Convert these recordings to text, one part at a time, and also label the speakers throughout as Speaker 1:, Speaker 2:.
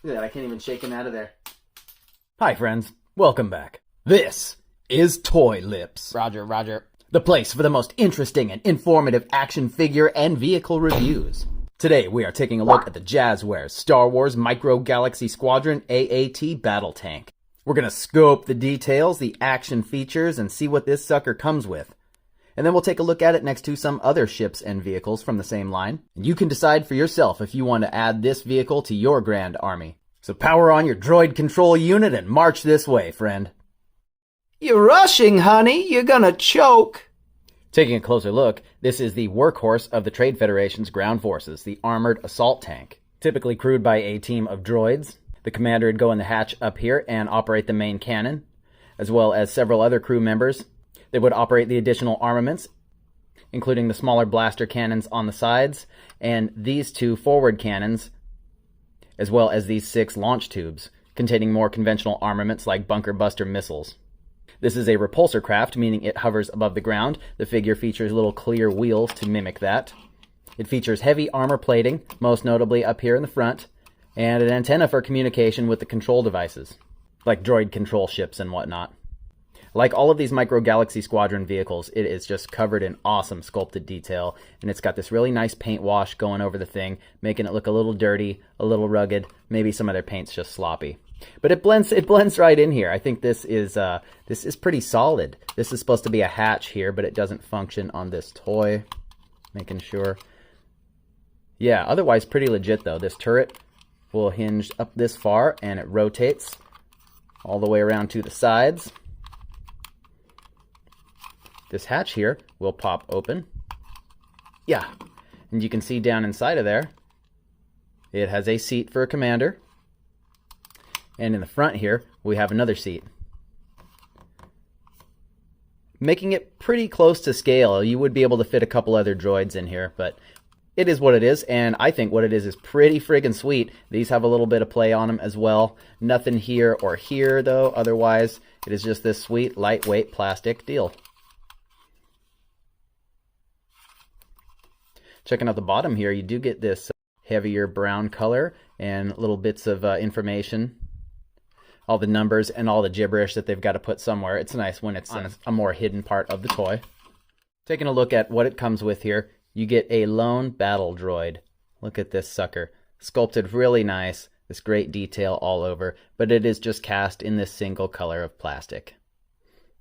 Speaker 1: Look at that, I can't even shake him out of there.
Speaker 2: Hi friends, welcome back. This is Toy Lips.
Speaker 1: Roger.
Speaker 2: The place for the most interesting and informative action figure and vehicle reviews. Today we are taking a look at the Jazwares Star Wars Micro Galaxy Squadron AAT Battle Tank. We're going to scope the details, the action features, and see what this sucker comes with. And then we'll take a look at it next to some other ships and vehicles from the same line. And you can decide for yourself if you want to add this vehicle to your grand army. So power on your droid control unit and march this way, friend.
Speaker 1: You're rushing, honey. You're gonna choke.
Speaker 2: Taking a closer look, this is the workhorse of the Trade Federation's ground forces, the Armored Assault Tank. Typically crewed by a team of droids. The commander would go in the hatch up here and operate the main cannon, as well as several other crew members. They would operate the additional armaments, including the smaller blaster cannons on the sides, and these two forward cannons, as well as these 6 launch tubes, containing more conventional armaments like bunker buster missiles. This is a repulsor craft, meaning it hovers above the ground. The figure features little clear wheels to mimic that. It features heavy armor plating, most notably up here in the front, and an antenna for communication with the control devices, like droid control ships and whatnot. Like all of these Micro Galaxy Squadron vehicles, it is just covered in awesome sculpted detail, and it's got this really nice paint wash going over the thing, making it look a little dirty, a little rugged, maybe some of their paint's just sloppy. But it blends right in here. I think this is pretty solid. This is supposed to be a hatch here, but it doesn't function on this toy. Making sure. Yeah, otherwise pretty legit though. This turret will hinge up this far, and it rotates all the way around to the sides. This hatch here will pop open. Yeah, and you can see down inside of there, it has a seat for a commander. And in the front here, we have another seat. Making it pretty close to scale. You would be able to fit a couple other droids in here, but it is what it is, and I think what it is pretty friggin' sweet. These have a little bit of play on them as well. Nothing here or here, though. Otherwise, it is just this sweet, lightweight plastic deal. Checking out the bottom here, you do get this heavier brown color and little bits of information. All the numbers and all the gibberish that they've got to put somewhere. It's nice when it's on a more hidden part of the toy. Taking a look at what it comes with here, you get a lone battle droid. Look at this sucker. Sculpted really nice. This great detail all over. But it is just cast in this single color of plastic.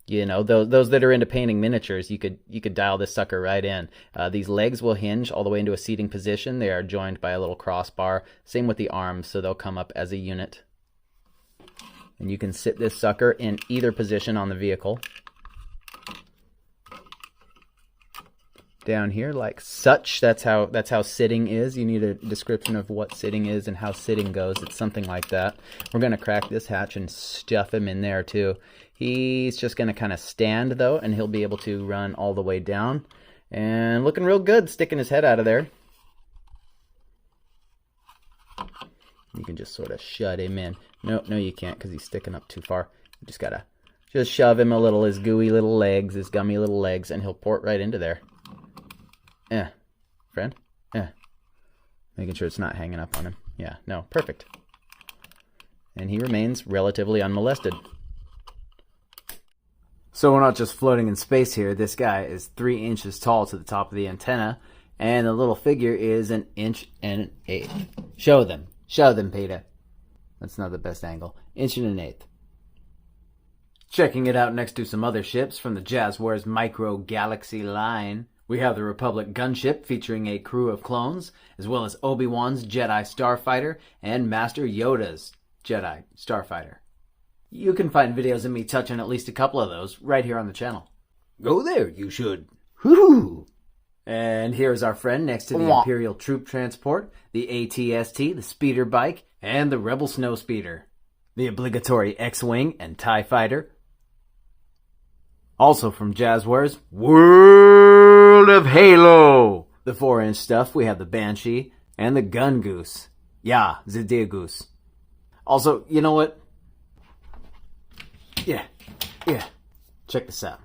Speaker 2: You know, those that are into painting miniatures, you could dial this sucker right in. These legs will hinge all the way into a seating position. They are joined by a little crossbar. Same with the arms, so they'll come up as a unit. And you can sit this sucker in either position on the vehicle. Down here, like such. That's how sitting is. You need a description of what sitting is and how sitting goes. It's something like that. We're going to crack this hatch and stuff him in there too. He's just going to kind of stand though, and he'll be able to run all the way down. And looking real good, sticking his head out of there. You can just sort of shut him in. No, you can't because he's sticking up too far. You just gotta shove him a little, his gooey little legs, his gummy little legs, and he'll port right into there. Friend? Making sure it's not hanging up on him. Yeah, no, perfect. And he remains relatively unmolested.
Speaker 1: So we're not just floating in space here. This guy is 3 inches tall to the top of the antenna, and the little figure is 1 1/8 inches. Show them, Peter. That's not the best angle. 1 1/8 inches. Checking it out next to some other ships from the Jazwares Micro Galaxy line. We have the Republic gunship featuring a crew of clones, as well as Obi-Wan's Jedi Starfighter and Master Yoda's Jedi Starfighter. You can find videos of me touching at least a couple of those right here on the channel. Go there, you should. Woo-hoo! And here's our friend next to the Imperial Troop Transport, the AT-ST, the Speeder Bike, and the Rebel Snowspeeder. The obligatory X-Wing and TIE Fighter. Also from Jazwares, World of Halo! The 4-inch stuff, we have the Banshee and the Gun Goose. Yeah, the Deer Goose. Also, you know what? Yeah. Check this out.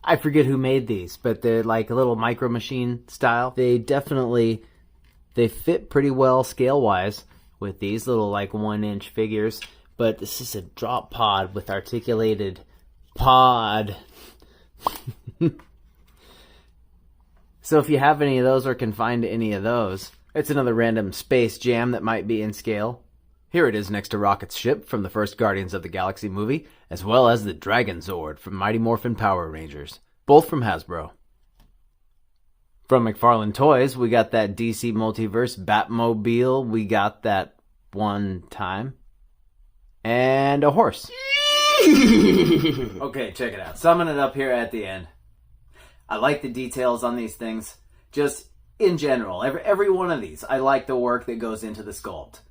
Speaker 1: I forget who made these, but they're like a little micro machine style. They definitely They fit pretty well scale-wise with these little like 1-inch figures, but this is a drop pod with articulated pod. So if you have any of those or can find any of those, it's another random space jam that might be in scale. Here it is next to Rocket's ship from the first Guardians of the Galaxy movie, as well as the Dragon Zord from Mighty Morphin Power Rangers, both from Hasbro. From McFarlane Toys, we got that DC Multiverse Batmobile we got that one time. And a horse. Okay, check it out. Summing it up here at the end. I like the details on these things. Just in general, every one of these, I like the work that goes into the sculpt.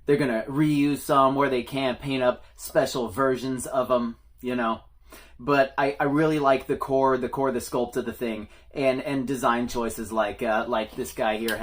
Speaker 1: They're going to reuse some where they can, paint up special versions of them, you know. But I really like the core, the sculpt of the thing, and design choices like this guy here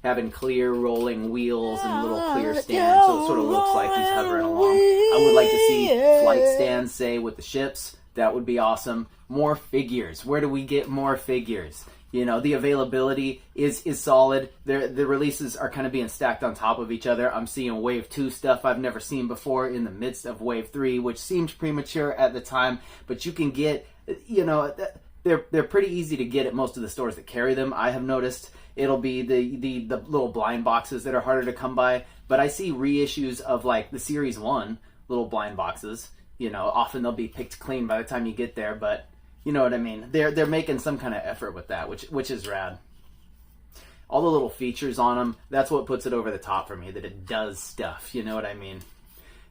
Speaker 1: having clear rolling wheels and little clear stands, so it sort of looks like he's hovering along. I would like to see flight stands, say, with the ships. That would be awesome. More figures. Where do we get more figures? You know, the availability is solid. The releases are kind of being stacked on top of each other. I'm seeing Wave 2 stuff I've never seen before in the midst of Wave 3, which seemed premature at the time, but you can get, you know, they're pretty easy to get at most of the stores that carry them. I have noticed it'll be the little blind boxes that are harder to come by, but I see reissues of like the Series 1 little blind boxes. You know, often they'll be picked clean by the time you get there, but you know what I mean. They're making some kind of effort with that, which is rad. All the little features on them, that's what puts it over the top for me, that it does stuff, you know what I mean?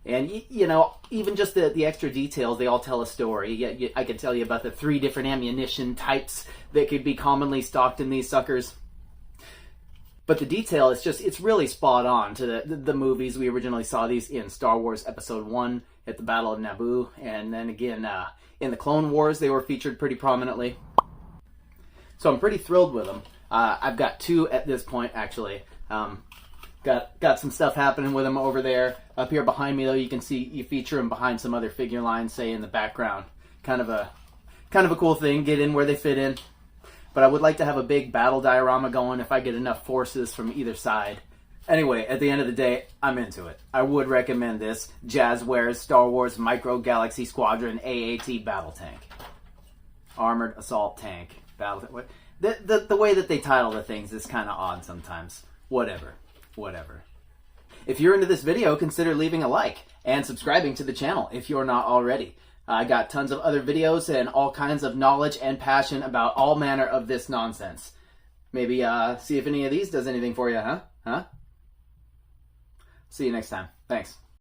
Speaker 1: And, you know, even just the extra details, they all tell a story. I could tell you about the 3 different ammunition types that could be commonly stocked in these suckers. But the detail, it's really spot on to the movies. We originally saw these in Star Wars Episode 1 at the Battle of Naboo. And then again, in the Clone Wars, they were featured pretty prominently. So I'm pretty thrilled with them. I've got 2 at this point, actually. Got some stuff happening with them over there. Up here behind me, though, you can see you feature them behind some other figure lines, say, in the background. Kind of a cool thing. Get in where they fit in. But I would like to have a big battle diorama going if I get enough forces from either side. Anyway, at the end of the day, I'm into it. I would recommend this Jazwares Star Wars Micro Galaxy Squadron AAT Battle Tank. Armored Assault Tank. Battle tank. The way that they title the things is kind of odd sometimes. Whatever. If you're into this video, consider leaving a like and subscribing to the channel if you're not already. I got tons of other videos and all kinds of knowledge and passion about all manner of this nonsense. Maybe see if any of these does anything for you, huh? See you next time. Thanks.